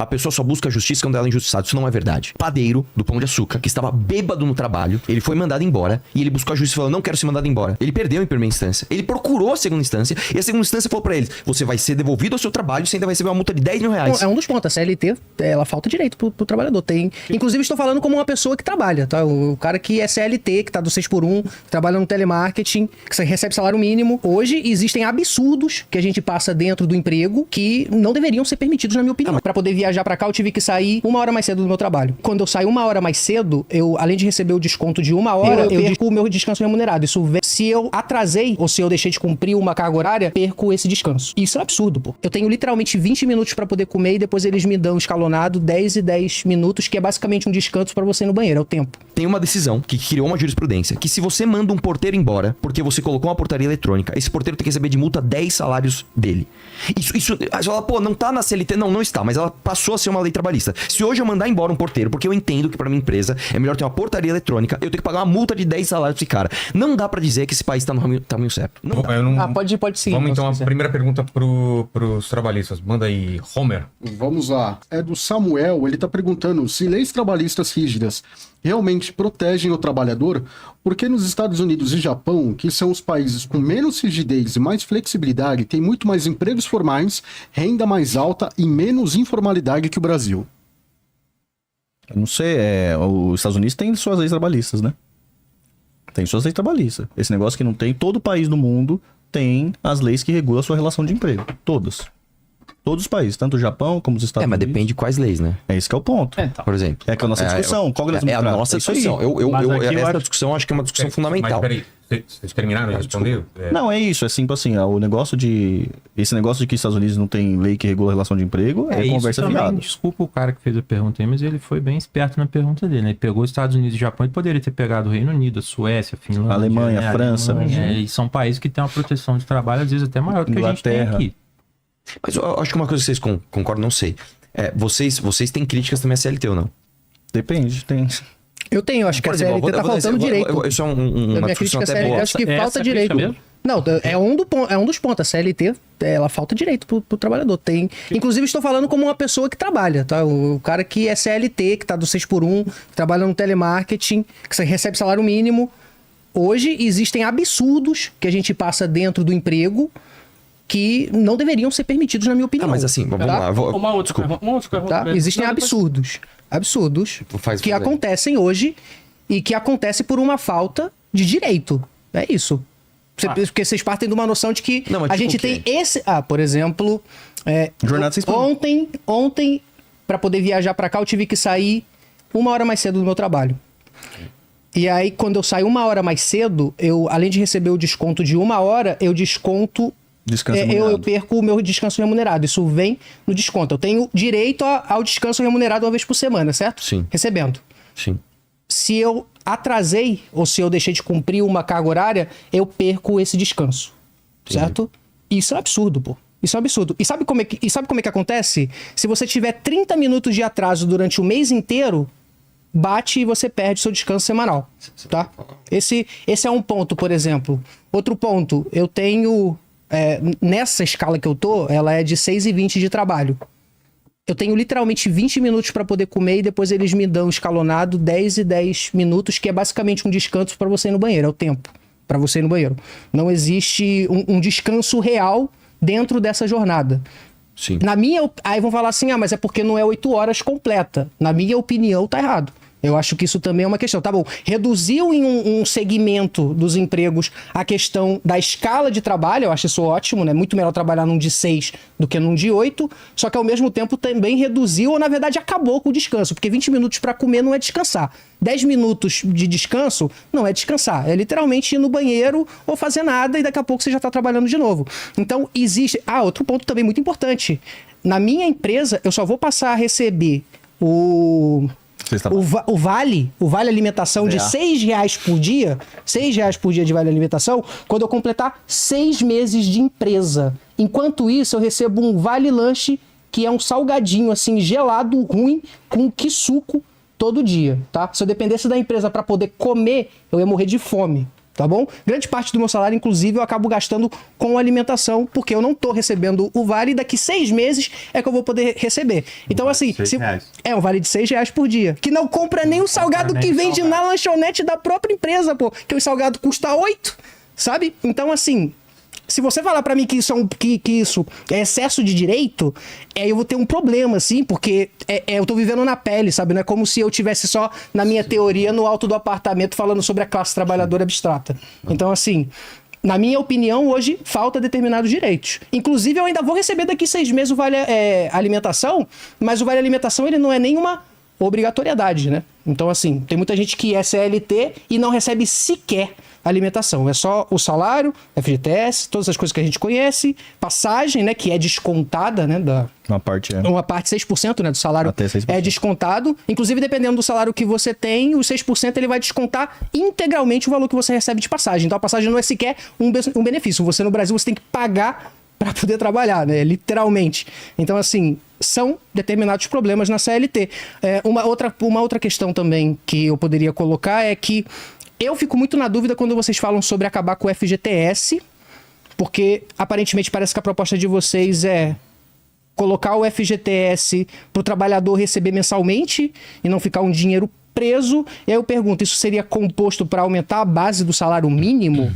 pessoa só busca a justiça quando ela é injustiçada. Isso não é verdade. Padeiro do Pão de Açúcar, que estava bêbado no trabalho, ele foi mandado embora e ele buscou a justiça e falou: não quero ser mandado embora. Ele perdeu em primeira instância. Ele procurou a segunda instância e a segunda instância falou pra ele: você vai ser devolvido ao seu trabalho e você ainda vai receber uma multa de 10 mil reais. É um dos pontos. A CLT, ela falta direito pro trabalhador. Inclusive, estou falando como uma pessoa que trabalha, tá? O cara que é CLT, que tá do 6x1, que trabalha no telemarketing, que recebe salário mínimo. Hoje, existem absurdos que a gente passa dentro do emprego que não deveriam ser permitidos, na minha opinião. Pra poder viajar pra cá, eu tive que sair 1 hora mais cedo do meu trabalho. Quando eu saio 1 hora mais cedo, eu, além de receber o desconto de 1 hora, eu perco o meu descanso remunerado. Isso vem... Se eu atrasei, ou se eu deixei de cumprir uma carga horária, perco esse descanso. Isso é um absurdo, pô. Eu tenho literalmente 20 minutos pra poder comer e depois eles me dão escalonado 10 e 10 minutos, que é basicamente um descanso pra você ir no banheiro, é o tempo. Tem uma decisão que criou uma jurisprudência, que se você manda um porteiro embora, porque você colocou uma portaria eletrônica, esse porteiro tem que receber de multa 10 salários dele. Isso, aí você fala, pô, não tá na CLT? Não está, mas ela passou a ser uma lei trabalhista. Se hoje eu mandar embora um porteiro, porque eu entendo que pra minha empresa é melhor ter uma portaria eletrônica, eu tenho que pagar uma multa de 10 salários desse cara. Não dá pra dizer que esse país tá no caminho certo. Não dá. Pode sim. Vamos então, a primeira pergunta pros trabalhistas. Manda aí, Homer. Vamos lá. É do Samuel, ele tá perguntando se leis trabalhistas rígidas realmente protegem o trabalhador, porque nos Estados Unidos e Japão, que são os países com menos rigidez e mais flexibilidade, tem muito mais empregos formais, renda mais alta e menos informalidade que o Brasil. Eu não sei, os Estados Unidos tem suas leis trabalhistas, né? Tem suas leis trabalhistas. Esse negócio que não tem, todo país do mundo tem as leis que regulam a sua relação de emprego. Todas. Todos os países, tanto o Japão como os Estados Unidos. Mas depende de quais leis, né? É esse que é o ponto. Então. Por exemplo. É que a nossa discussão. É a nossa discussão. Essa discussão acho que é uma discussão fundamental. Mas peraí, vocês terminaram de responder? Não, é isso. É simples assim. O negócio de... Esse negócio de que os Estados Unidos não tem lei que regula a relação de emprego é conversa fiada. Desculpa o cara que fez a pergunta aí, mas ele foi bem esperto na pergunta dele, né? Ele pegou os Estados Unidos e Japão e poderia ter pegado o Reino Unido, a Suécia, a Finlândia... Alemanha, né? França. E são países que têm uma proteção de trabalho, às vezes até maior do que a gente tem aqui. Mas eu acho que uma coisa que vocês concordam, não sei. Vocês têm críticas também à CLT ou não? Depende, tem. Eu tenho, acho que a CLT tá faltando direito. Isso é uma discussão até boa. Acho que falta direito. Não, é um dos pontos. A CLT, ela falta direito pro trabalhador. Inclusive, estou falando como uma pessoa que trabalha, tá? O cara que é CLT, que tá do 6x1, que trabalha no telemarketing, que recebe salário mínimo. Hoje, existem absurdos que a gente passa dentro do emprego que não deveriam ser permitidos, na minha opinião. Mas assim, vamos lá. Uma outra pergunta. Tá? Existem absurdos que acontecem hoje e que acontecem por uma falta de direito. É isso. Porque vocês partem de uma noção de que a gente tem esse... por exemplo, ontem, para poder viajar para cá, eu tive que sair 1 hora mais cedo do meu trabalho. E aí, quando eu saio 1 hora mais cedo, eu, além de receber o desconto de 1 hora, eu desconto... eu perco o meu descanso remunerado. Isso vem no desconto. Eu tenho direito ao descanso remunerado uma vez por semana, certo? Sim. Recebendo. Sim. Se eu atrasei ou se eu deixei de cumprir uma carga horária, eu perco esse descanso. Entendi. Certo? Isso é um absurdo, pô. Isso é um absurdo. E sabe como é que acontece? Se você tiver 30 minutos de atraso durante o mês inteiro, bate e você perde seu descanso semanal. Tá? Esse é um ponto, por exemplo. Outro ponto, eu tenho... nessa escala que eu tô, ela é de 6h20 de trabalho. Eu tenho literalmente 20 minutos para poder comer e depois eles me dão escalonado 10 e 10 minutos, que é basicamente um descanso para você ir no banheiro. É o tempo para você ir no banheiro. Não existe um descanso real dentro dessa jornada. Sim. Aí vão falar assim, mas é porque não é 8 horas completa. Na minha opinião, tá errado. Eu acho que isso também é uma questão. Tá bom, reduziu em um segmento dos empregos a questão da escala de trabalho, eu acho isso ótimo, né? Muito melhor trabalhar num de 6 do que num de 8, só que ao mesmo tempo também reduziu, ou na verdade acabou com o descanso, porque 20 minutos para comer não é descansar. 10 minutos de descanso não é descansar, é literalmente ir no banheiro ou fazer nada e daqui a pouco você já tá trabalhando de novo. Então existe... outro ponto também muito importante. Na minha empresa, eu só vou passar a receber o vale alimentação de R$6 por dia, R$6 por dia de vale alimentação, quando eu completar 6 meses de empresa. Enquanto isso, eu recebo um vale lanche, que é um salgadinho assim, gelado, ruim, com suco todo dia, tá? Se eu dependesse da empresa para poder comer, eu ia morrer de fome. tá bom? Grande parte do meu salário, inclusive, eu acabo gastando com alimentação, porque eu não tô recebendo o vale, e daqui 6 meses é que eu vou poder receber. Então, assim, é um vale de R$6 por dia, que não compra nem o salgado que vende na lanchonete da própria empresa, pô, que o salgado custa 8, sabe? Então, assim, se você falar pra mim que isso é excesso de direito, eu vou ter um problema, assim, porque eu tô vivendo na pele, sabe? Não é como se eu tivesse só na minha teoria no alto do apartamento falando sobre a classe trabalhadora abstrata. Então, assim, na minha opinião, hoje falta determinados direitos. Inclusive, eu ainda vou receber daqui 6 meses o vale alimentação, mas o vale alimentação ele não é nenhuma obrigatoriedade, né? Então, assim, tem muita gente que é CLT e não recebe sequer alimentação. É só o salário, FGTS, todas as coisas que a gente conhece, passagem, né, que é descontada, né, Uma parte 6%, né, do salário até 6%. é descontado. Inclusive, dependendo do salário que você tem, os 6% ele vai descontar integralmente o valor que você recebe de passagem. Então, a passagem não é sequer um benefício. Você, no Brasil, você tem que pagar para poder trabalhar, né, literalmente. Então, assim, são determinados problemas na CLT. Uma outra questão também que eu poderia colocar é que eu fico muito na dúvida quando vocês falam sobre acabar com o FGTS, porque aparentemente parece que a proposta de vocês é colocar o FGTS para o trabalhador receber mensalmente e não ficar um dinheiro preso. E aí eu pergunto, isso seria composto para aumentar a base do salário mínimo?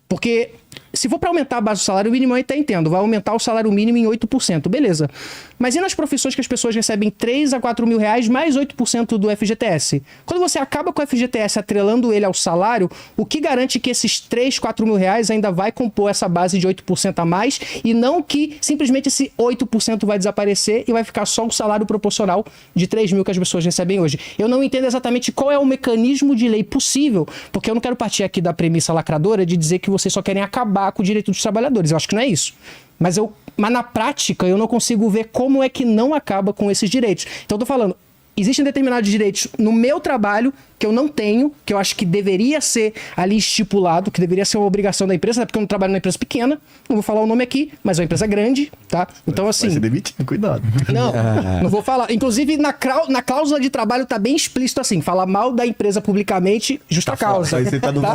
Porque se for para aumentar a base do salário mínimo, eu até entendo. Vai aumentar o salário mínimo em 8%, beleza. Mas e nas profissões que as pessoas recebem 3 a 4 mil reais mais 8% do FGTS? Quando você acaba com o FGTS atrelando ele ao salário, o que garante que esses 3, 4 mil reais ainda vai compor essa base de 8% a mais e não que simplesmente esse 8% vai desaparecer e vai ficar só o salário proporcional de 3 mil que as pessoas recebem hoje? Eu não entendo exatamente qual é o mecanismo de lei possível, porque eu não quero partir aqui da premissa lacradora de dizer que vocês só querem acabar com o direito dos trabalhadores. Eu acho que não é isso. Mas na prática eu não consigo ver como é que não acaba com esses direitos. Então eu tô falando, existem determinados direitos no meu trabalho que eu não tenho, que eu acho que deveria ser ali estipulado, que deveria ser uma obrigação da empresa, porque eu não trabalho numa empresa pequena, não vou falar o nome aqui, mas é uma empresa grande, tá? Então assim... Vai ser demitido, cuidado. Não vou falar. Inclusive, na cláusula de trabalho tá bem explícito assim, falar mal da empresa publicamente, justa causa. Aí você tá no na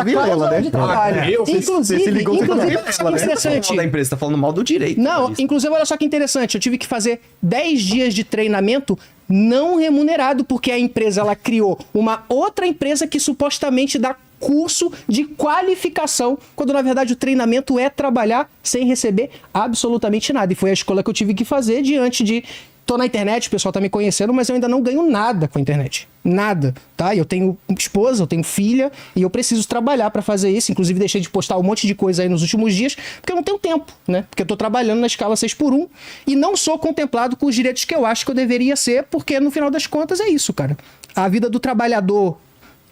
Vilela, cláusula né? de trabalho. Você se ligou, você tá no olha só que interessante. Da empresa, tá falando mal do direito. Não, inclusive, olha só que interessante. Eu tive que fazer 10 dias de treinamento não remunerado, porque a empresa ela criou uma outra empresa que supostamente dá curso de qualificação, quando na verdade o treinamento é trabalhar sem receber absolutamente nada. E foi a escolha que eu tive que fazer diante de... Tô na internet, o pessoal tá me conhecendo, mas eu ainda não ganho nada com a internet. Nada, tá? Eu tenho esposa, eu tenho filha e eu preciso trabalhar pra fazer isso. Inclusive, deixei de postar um monte de coisa aí nos últimos dias, porque eu não tenho tempo, né? Porque eu tô trabalhando na escala 6x1 e não sou contemplado com os direitos que eu acho que eu deveria ser, porque no final das contas é isso, cara. A vida do trabalhador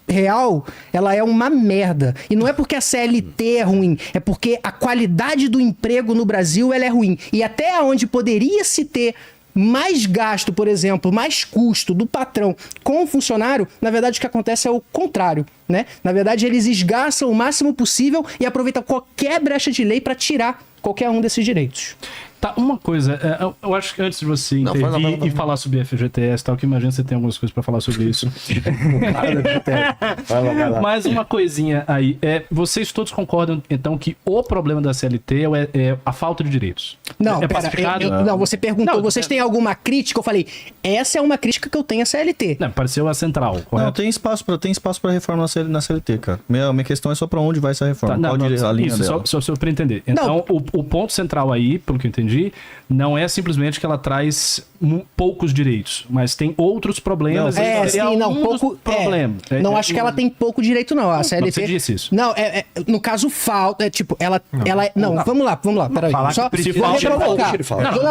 real, ela é uma merda. E não é porque a CLT é ruim, é porque a qualidade do emprego no Brasil ela é ruim. E até onde poderia se ter mais gasto, por exemplo, mais custo do patrão com o funcionário, na verdade o que acontece é o contrário, né? Na verdade eles esgarçam o máximo possível e aproveitam qualquer brecha de lei para tirar qualquer um desses direitos. Tá, uma coisa, eu acho que antes de você intervir e falar sobre FGTS e tal, que imagino que você tem algumas coisas pra falar sobre isso. Vai lá. Mais uma coisinha aí. Vocês todos concordam, então, que o problema da CLT é a falta de direitos? Não, pacificado? não, você perguntou, Não, vocês têm alguma crítica? Eu falei, essa é uma crítica que eu tenho à CLT. Não, pareceu a central, Não, correto? tem espaço pra reforma na CLT, cara. Minha questão é só pra onde vai essa reforma. Tá, Qual a linha isso, dela? só pra entender. Então, o ponto central aí, pelo que eu entendi, não é simplesmente que ela traz poucos direitos, mas tem outros problemas. Problemas. Não acho que ela tem pouco direito, não. A CLT... Você disse isso. Não, no caso, falta. Tipo, ela. Não, vamos lá. Peraí. Só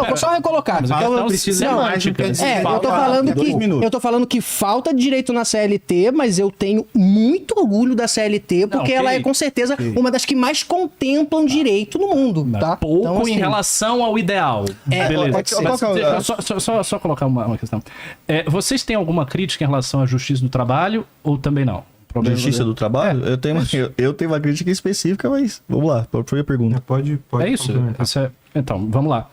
vou só recolocar. Mas a questão precisa não, mágica. eu tô falando que falta de direito na CLT, mas eu tenho muito orgulho da CLT, porque ela é com certeza uma das que mais contemplam direito no mundo, tá? Pouco então, assim, em relação ao ideal. Beleza. Pode Só colocar uma questão. Vocês têm alguma crítica em relação à justiça do trabalho ou também não? Justiça do trabalho? Eu tenho uma crítica específica, mas vamos lá, foi a pergunta. Pode É isso? complementar. Então, vamos lá.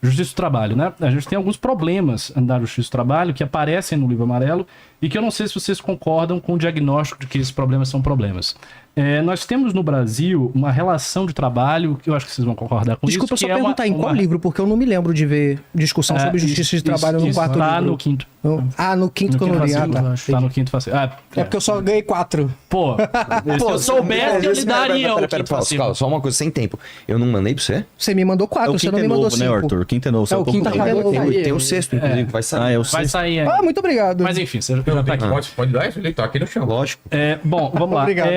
Justiça do Trabalho, né? A gente tem alguns problemas na Justiça do Trabalho que aparecem no Livro Amarelo e que eu não sei se vocês concordam com o diagnóstico de que esses problemas são problemas. Nós temos no Brasil uma relação de trabalho, que eu acho que vocês vão concordar com Desculpa, isso. só perguntar em qual livro, porque eu não me lembro de ver discussão sobre justiça de trabalho no quarto livro. Tá no quinto. No quinto que eu não li. Tá no quinto facete. É porque eu só ganhei 4. Pô, se eu soubesse, eu lhe daria o quinto facete. Calma, só uma coisa, sem tempo. Eu não mandei pra você? Você me mandou 4, você não me mandou 5. Né, Arthur? O quinto é novo. O quinto é novo. Tem o sexto, inclusive, que vai sair. Vai sair aí. Muito obrigado. Mas enfim, você já tá aqui. Pode dar isso? Ele tá aqui no chão. Lógico. Bom, vamos lá. Obrigado.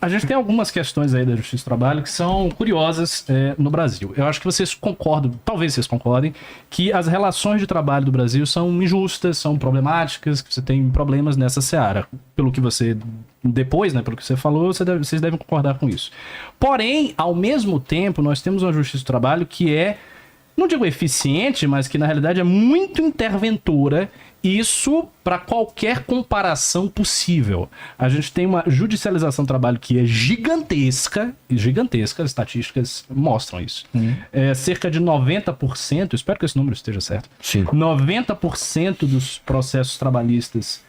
A gente tem algumas questões aí da Justiça do Trabalho que são curiosas no Brasil. Eu acho que vocês concordam, talvez vocês concordem, que as relações de trabalho do Brasil são injustas, são problemáticas, que você tem problemas nessa seara. Pelo que você... Depois, né, pelo que você falou, vocês devem concordar com isso. Porém, ao mesmo tempo, nós temos uma Justiça do Trabalho que é, não digo eficiente, mas que na realidade é muito interventora. Isso para qualquer comparação possível. A gente tem uma judicialização do trabalho que é gigantesca, as estatísticas mostram isso. Cerca de 90%, espero que esse número esteja certo, Sim. 90% dos processos trabalhistas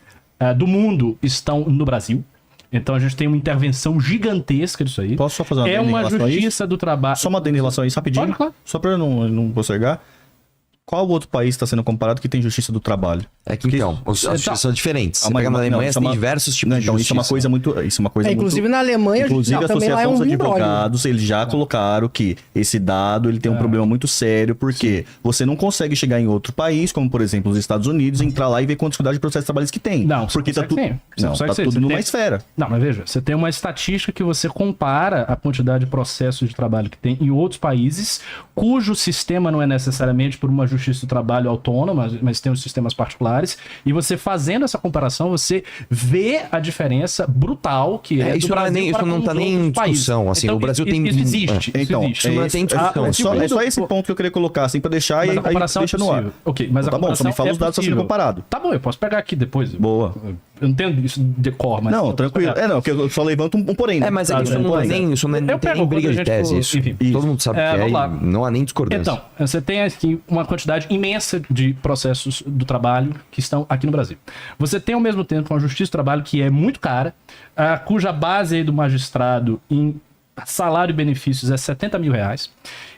do mundo estão no Brasil. Então a gente tem uma intervenção gigantesca disso aí. Posso só fazer uma É adenda em uma relação a isso? justiça do trabalho. Só uma adenda em relação a isso rapidinho. Pode, claro. Só pra eu não postergar. Qual outro país está sendo comparado que tem justiça do trabalho? É que então, as justiças são diferentes. Você pega na Alemanha, você tem diversos tipos de então, justiça. isso é uma coisa muito... Isso é uma coisa Inclusive muito... na Alemanha, Inclusive, a também lá é Associação um dos imbróglio. Advogados, eles já colocaram que esse dado ele tem um problema muito sério, porque você não consegue chegar em outro país, como por exemplo os Estados Unidos, entrar lá e ver quantidade de processos trabalhistas que tem. Não, porque tá tudo... sim. Você Não, consegue tá sim. tudo Você numa tem- esfera. Não, mas veja, você tem uma estatística que você compara a quantidade de processos de trabalho que tem em outros países, cujo sistema não é necessariamente por uma justiça do trabalho autônoma, mas tem os sistemas particulares, e você fazendo essa comparação, você vê a diferença brutal que é Isso do não é Brasil nem- para isso não com tá os nem em outros países. discussão, assim, Então, o Brasil tem- Isso existe, Então, isso existe. não é nem discussão. É só esse ponto que eu queria colocar, assim, pra deixar Mas e a comparação aí deixa é no ar. possível. Ok, mas a Tá bom, só comparação me fala é os dados que estão sendo possível. comparados. Tá bom, eu posso pegar aqui depois. Boa. Eu não entendo isso de cor, mas... Não, eu posso tranquilo. pegar. Não, que eu só levanto um porém. Né? Mas é que isso não é nem, isso não, Eu tem pego nem briga quando a de gente tese, for- isso. enfim. Todo mundo sabe que é vamos e lá. não há nem discordância. Então, você tem aqui uma quantidade imensa de processos do trabalho que estão aqui no Brasil. Você tem, ao mesmo tempo, uma justiça do trabalho que é muito cara, cuja base aí do magistrado em salário e benefícios é 70 mil reais.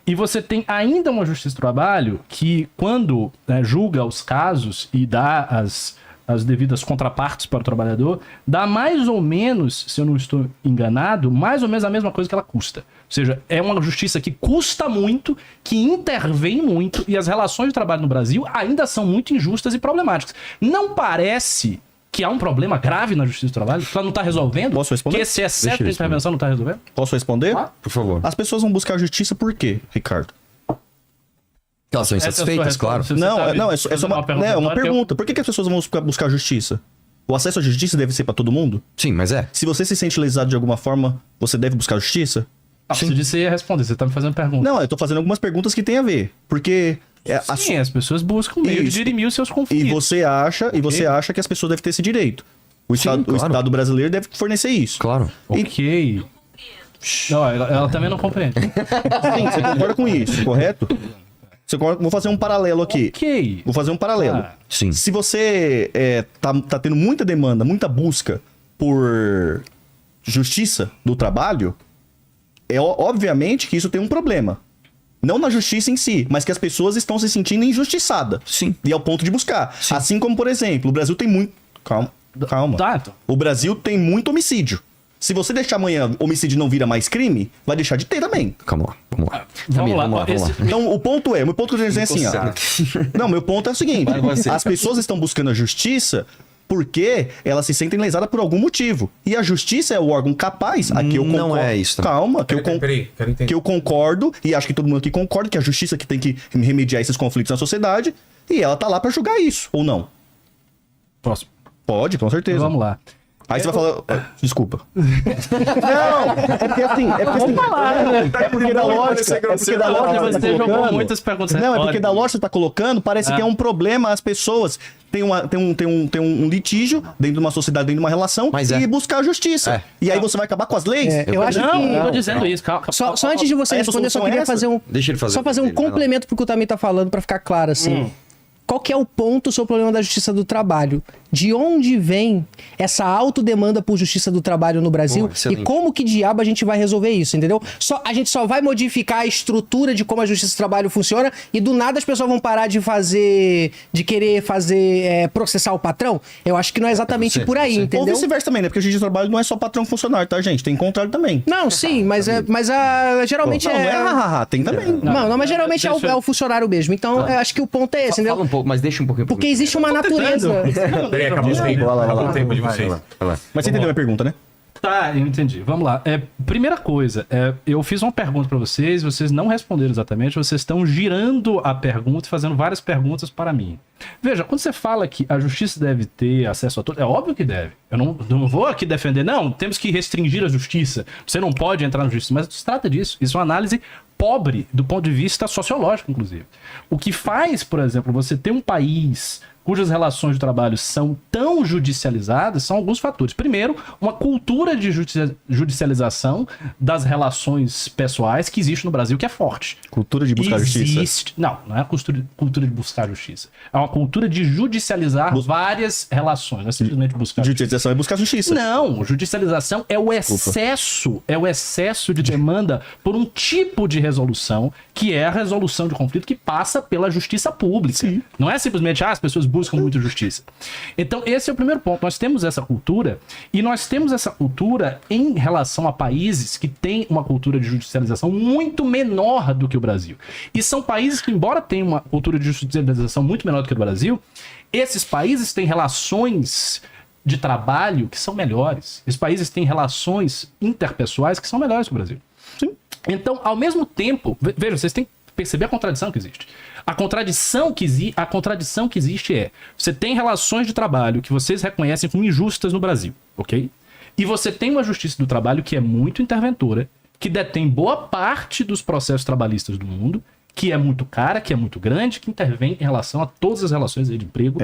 E você tem ainda uma justiça do trabalho que, quando julga os casos e dá as devidas contrapartes para o trabalhador, dá mais ou menos, se eu não estou enganado, mais ou menos a mesma coisa que ela custa. Ou seja, é uma justiça que custa muito, que intervém muito, e as relações de trabalho no Brasil ainda são muito injustas e problemáticas. Não parece que há um problema grave na justiça do trabalho, que ela não está resolvendo? Posso responder? Que esse excesso de eu intervenção não está resolvendo? Posso responder? Por favor. As pessoas vão buscar justiça por quê, Ricardo? Elas são Essa é a sua insatisfeitas, resposta. claro. Você Não, tá não, é só fazendo uma retórica, pergunta. Por que as pessoas vão buscar justiça? O acesso à justiça deve ser pra todo mundo? Sim, mas é. Se você se sente lesado de alguma forma, você deve buscar justiça? Você disse que ia responder, você tá me fazendo pergunta. Não, eu tô fazendo algumas perguntas que têm a ver. Porque Sim, as pessoas buscam meio de Isso. dirimir os seus e conflitos. você acha que as pessoas devem ter esse direito. O Estado, claro. o Estado brasileiro deve fornecer isso. Claro. Ok. Não, ela também não compreende. Sim, você concorda com isso, correto? Vou fazer um paralelo aqui. Ok. Vou fazer um paralelo. Sim. Se você tá tendo muita demanda, muita busca por justiça do trabalho, obviamente que isso tem um problema. Não na justiça em si, mas que as pessoas estão se sentindo injustiçadas. Sim. E é o ponto de buscar. Sim. Assim como, por exemplo, o Brasil tem muito... Calma. Tá, então. O Brasil tem muito homicídio. Se você deixar amanhã homicídio não vira mais crime, vai deixar de ter também. Calma lá, vamos lá. Vamos lá, vamos lá. Então, o ponto que eu quero dizer é assim, ó. Não, meu ponto é o seguinte. As pessoas estão buscando a justiça porque elas se sentem lesadas por algum motivo. E a justiça é o órgão capaz. Aqui eu concordo. Não é isso também. Calma, Peraí, quero entender. que eu concordo, e acho que todo mundo aqui concorda, que a justiça que tem que remediar esses conflitos na sociedade, e ela tá lá pra julgar isso, ou não? Próximo. Pode, com certeza. Vamos lá. Aí você vai falar... Desculpa. Não, é porque assim... É porque da lógica... É porque da lógica Você jogou muitas perguntas Não, é porque retóricas. da lógica que você tá colocando, parece que é um problema as pessoas tem um litígio dentro de uma sociedade, dentro de uma relação, Mas e buscar a justiça. E aí você vai acabar com as leis? Eu acho Não, que... não tô dizendo isso, calma. Só antes de você Essa responder, só solução queria é essa? fazer um... Deixa ele fazer Só o fazer um dele, vai lá. complemento pro que o Tamir tá falando, pra ficar claro, assim. Qual que é o ponto sobre o problema da justiça do trabalho? De onde vem essa autodemanda por justiça do trabalho no Brasil? Boa, excelente. E como que diabo a gente vai resolver isso, entendeu? A gente só vai modificar a estrutura de como a justiça do trabalho funciona e do nada as pessoas vão parar de querer fazer, processar o patrão? Eu acho que não é exatamente por aí, Ou entendeu? vice-versa também, né? Porque o justiça do trabalho não é só patrão funcionário, tá, gente? Tem contrário também. Não, sim, mas geralmente Não, não é tem também. Não, mas geralmente deixa- é o funcionário mesmo. Então, eu acho que o ponto é esse, entendeu? Fala um pouco, mas deixa um pouquinho. Porque existe uma natureza. Peraí, acabou o tempo. Vai lá, vai lá. Acabou o tempo de vocês. Vai lá. Mas você entendeu a minha pergunta, né? Tá, eu entendi. Vamos lá. Primeira coisa, eu fiz uma pergunta pra vocês não responderam exatamente, vocês estão girando a pergunta e fazendo várias perguntas para mim. Veja, quando você fala que a justiça deve ter acesso a tudo, é óbvio que deve. Eu não vou aqui defender, não, temos que restringir a justiça, você não pode entrar na justiça, mas não se trata disso. Isso é uma análise pobre do ponto de vista sociológico, inclusive. O que faz, por exemplo, você ter um país cujas relações de trabalho são tão judicializadas são alguns fatores. Primeiro, uma cultura de judicialização das relações pessoais que existe no Brasil, que é forte. Cultura de buscar justiça. Não é a cultura de buscar justiça. É uma cultura de judicializar várias relações, não é simplesmente buscar justiça. Judicialização é buscar justiça. Não, judicialização é o excesso de demanda por um tipo de resolução, que é a resolução de conflito que passa pela justiça pública. Sim. Não é simplesmente, as pessoas buscam muito justiça. Então, esse é o primeiro ponto. Nós temos essa cultura, e nós temos essa cultura em relação a países que têm uma cultura de judicialização muito menor do que o Brasil. E são países que, embora tenham uma cultura de judicialização muito menor do que o Brasil, esses países têm relações de trabalho que são melhores. Esses países têm relações interpessoais que são melhores que o Brasil. Sim. Então, ao mesmo tempo, veja, vocês têm que perceber a contradição que existe. A contradição que existe é, você tem relações de trabalho que vocês reconhecem como injustas no Brasil, ok? E você tem uma justiça do trabalho que é muito interventora, que detém boa parte dos processos trabalhistas do mundo, que é muito cara, que é muito grande, que intervém em relação a todas as relações aí de emprego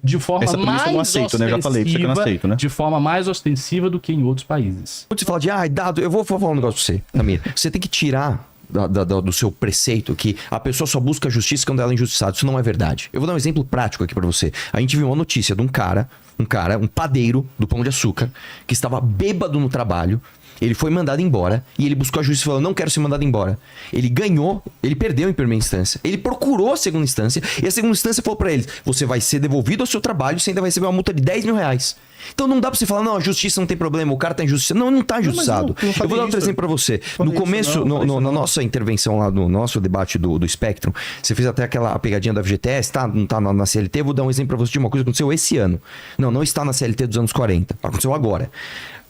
de forma essa premissa eu não mais aceito, né? Eu já falei pra você que eu não aceito, né? de forma mais ostensiva do que em outros países. Quando você fala de, dado, eu vou falar um negócio pra você, Tamir. Você tem que tirar do seu preceito que a pessoa só busca a justiça quando ela é injustiçada. Isso não é verdade. Eu vou dar um exemplo prático aqui pra você. A gente viu uma notícia de um padeiro do Pão de Açúcar, que estava bêbado no trabalho. Ele foi mandado embora e ele buscou a justiça e falou, não quero ser mandado embora. Ele ganhou, ele perdeu em primeira instância. Ele procurou a segunda instância e a segunda instância falou pra ele, você vai ser devolvido ao seu trabalho e você ainda vai receber uma multa de 10 mil reais. Então não dá pra você falar, não, a justiça não tem problema, o cara tá injustiçado. Não, não tá injustiçado. Eu vou dar outro exemplo pra você. No começo, na nossa intervenção lá, no nosso debate do Spectrum, você fez até aquela pegadinha do FGTS, tá? Não tá na CLT. Vou dar um exemplo pra você de uma coisa que aconteceu esse ano. Não está na CLT dos anos 40. Aconteceu agora.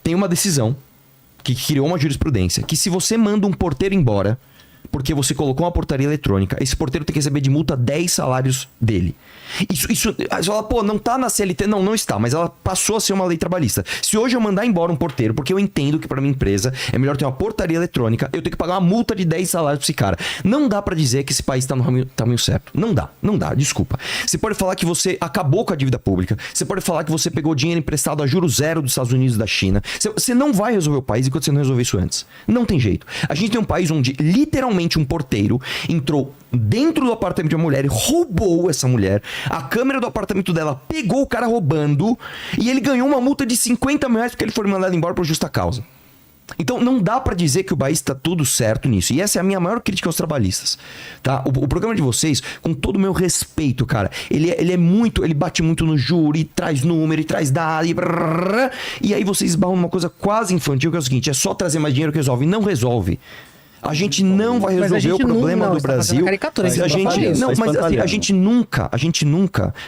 Tem uma decisão que criou uma jurisprudência, que se você manda um porteiro embora, porque você colocou uma portaria eletrônica, esse porteiro tem que receber de multa 10 salários dele. Isso você fala, pô, não tá na CLT. Não está, mas ela passou a ser uma lei trabalhista. Se hoje eu mandar embora um porteiro, porque eu entendo que pra minha empresa é melhor ter uma portaria eletrônica, eu tenho que pagar uma multa de 10 salários pra esse cara. Não dá pra dizer que esse país tá no caminho certo. Não dá, desculpa. Você pode falar que você acabou com a dívida pública, você pode falar que você pegou dinheiro emprestado a juros zero dos Estados Unidos e da China. Você não vai resolver o país enquanto você não resolver isso antes. Não tem jeito. A gente tem um país onde literalmente um porteiro entrou dentro do apartamento de uma mulher e roubou essa mulher. A câmera do apartamento dela pegou o cara roubando e ele ganhou uma multa de 50 mil reais porque ele foi mandado embora por justa causa. Então não dá pra dizer que o país tá tudo certo nisso. E essa é a minha maior crítica aos trabalhistas, tá? O programa de vocês, com todo o meu respeito, cara, ele bate muito no júri, traz número, e traz dado, e aí vocês esbarram numa coisa quase infantil, que é o seguinte, é só trazer mais dinheiro que resolve. Não resolve. A gente não vai resolver o problema do Brasil. A gente nunca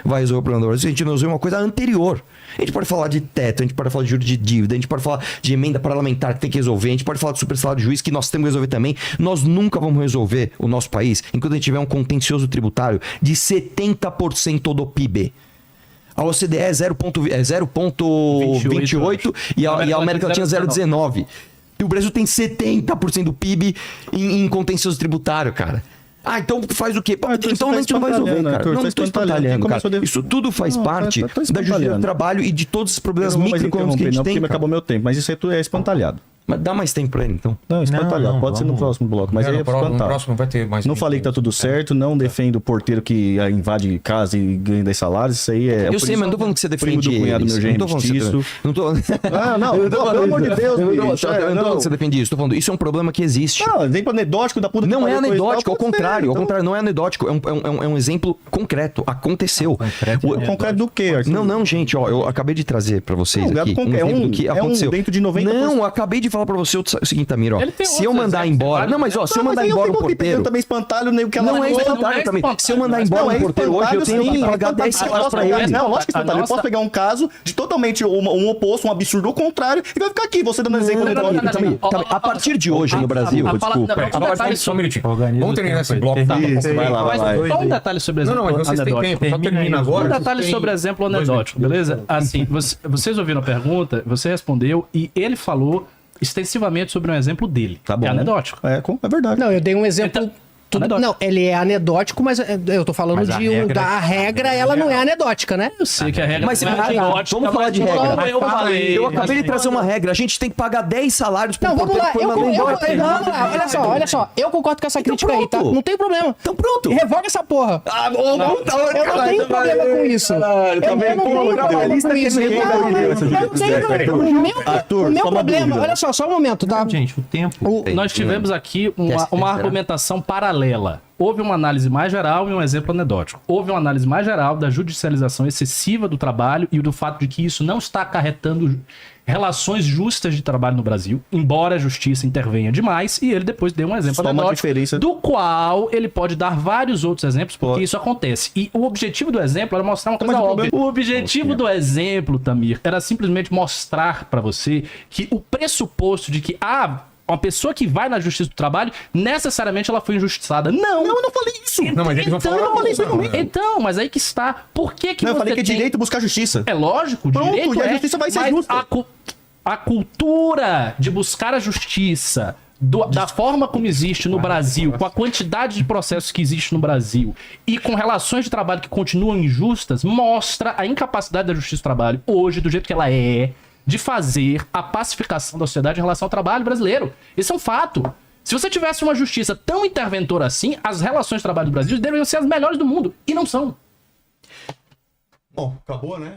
vai resolver o problema do Brasil. A gente não resolver uma coisa anterior. A gente pode falar de teto, a gente pode falar de juros de dívida, a gente pode falar de emenda parlamentar que tem que resolver, a gente pode falar de super salário de juiz que nós temos que resolver também. Nós nunca vamos resolver o nosso país enquanto a gente tiver um contencioso tributário de 70% do PIB. A OCDE é 0,28 e a América Latina 0,19. E o Brasil tem 70% do PIB em contencioso tributário, cara. Ah, então faz o quê? Arthur, Então você a gente não vai resolver, espantalhando, cara. Arthur, Não, você não tô tá espantalhando. espantalhando, Começou cara. a Isso tudo faz Não, parte tá da justiça do espantalhando. trabalho e de todos os problemas Eu não vou mais microeconômicos que a interromper, gente não, tem, porque cara. acabou meu tempo. Mas isso aí é espantalhado. Mas dá mais tempo pra ele, então. Não, espantalhado. Não, Pode ser no vamos. próximo bloco, mas aí é no espantalhado. próximo vai ter mais. Não falei que tá tudo certo, não defendo o porteiro que invade casa e ganha 10 salários, isso aí é... Eu sei, mas não tô falando que você primo defende do cunhado eles. meu Não tô genro falando que você... mestiço. Não tô... Ah, não, Eu tô falando pelo amor de isso. Deus, Eu não tô bicho, falando que você defende isso. Tô falando, isso é um problema que existe. Não, exemplo anedótico da puta que Não é pariu, coisa e tal, anedótico, ao pode ser, contrário. Ao então. contrário, não é anedótico. É um exemplo concreto. Aconteceu. Concreto do quê, Arthur? Não, gente, ó, eu acabei de trazer pra vocês Não, aqui é exemplo um- do que é um aconteceu. dentro de 90%. Não, eu acabei de falar pra você o seguinte, Tamir, ó. Ele tem Se eu outros mandar exemplos, embora... tem Não, mas ó, se eu Não, mandar mas aí embora fico um porteiro... pegando também espantalho, nem o que ela Não é falou. espantalho também. Se eu mandar embora Não, é um porteiro hoje, eu tenho que espantalho, sim. pagar 10 salários pra Não, ele. Não, lógico que A espantalho. Eu nossa- posso pegar um caso de totalmente um oposto, um absurdo ao contrário, e vai ficar aqui, você dando exemplo anedótico. Tamir, a partir de hoje no Brasil... Desculpa. Só um minutinho. Organiza Vamos o terminar tempo esse aí. bloco. Tá? Isso, vai lá, vai lá. Mas só um detalhe sobre Não, exemplo mas vocês têm anedótico. tempo. Só Termina termina aí. agora. Um vocês detalhe têm sobre exemplo 2 anedótico, minutos. beleza? Assim, vocês ouviram a pergunta, você respondeu e ele falou extensivamente sobre um exemplo dele. Tá bom. É anedótico. É verdade. Não, eu dei um exemplo. Então, Tudo, anedótico. não, ele é anedótico, mas eu tô falando Mas a de regra- da regra, ela não é anedótica, né? Eu sei que a regra Mas não é anedótica, vamos falar de mas regra. Eu falei. Eu acabei de trazer uma regra. A gente tem que pagar 10 salários pro Não, vamos porteiro lá. que foi Eu, mandado embora. vamos lá. Olha só. Eu concordo com essa crítica aí, tá? pronto. Não tem problema. Então pronto. Revoga essa porra. Ah, bom, tá, Eu não tenho problema com isso. Eu não tenho problema com isso. Arthur, O meu só uma problema, dúvida. olha só um momento, tá? Gente, o tempo. Nós tivemos aqui uma argumentação paralela. Houve uma análise mais geral e um exemplo anedótico. Houve uma análise mais geral da judicialização excessiva do trabalho e do fato de que isso não está acarretando relações justas de trabalho no Brasil, embora a justiça intervenha demais, e ele depois deu um exemplo Só uma anedótico, diferença. do qual ele pode dar vários outros exemplos, porque Pode. isso acontece. E o objetivo do exemplo era mostrar uma coisa Mas o óbvia. problema- O objetivo do exemplo, Tamir, era simplesmente mostrar pra você que o pressuposto de que, uma pessoa que vai na justiça do trabalho, necessariamente ela foi injustiçada. Não, eu não falei isso. Não, mas eles vão falar- eu não falei isso. Não, Então, mas aí que está. Por que que Não, eu você falei que é tem- direito buscar justiça. É lógico, Pronto, direito e a é, justiça vai ser mas justa. a cultura de buscar a justiça da forma como existe no Brasil, com a quantidade de processos que existe no Brasil e com relações de trabalho que continuam injustas, mostra a incapacidade da justiça do trabalho hoje, do jeito que ela é, de fazer a pacificação da sociedade em relação ao trabalho brasileiro. Isso é um fato. Se você tivesse uma justiça tão interventora assim, as relações de trabalho do Brasil deveriam ser as melhores do mundo. E não são. Bom, acabou, né?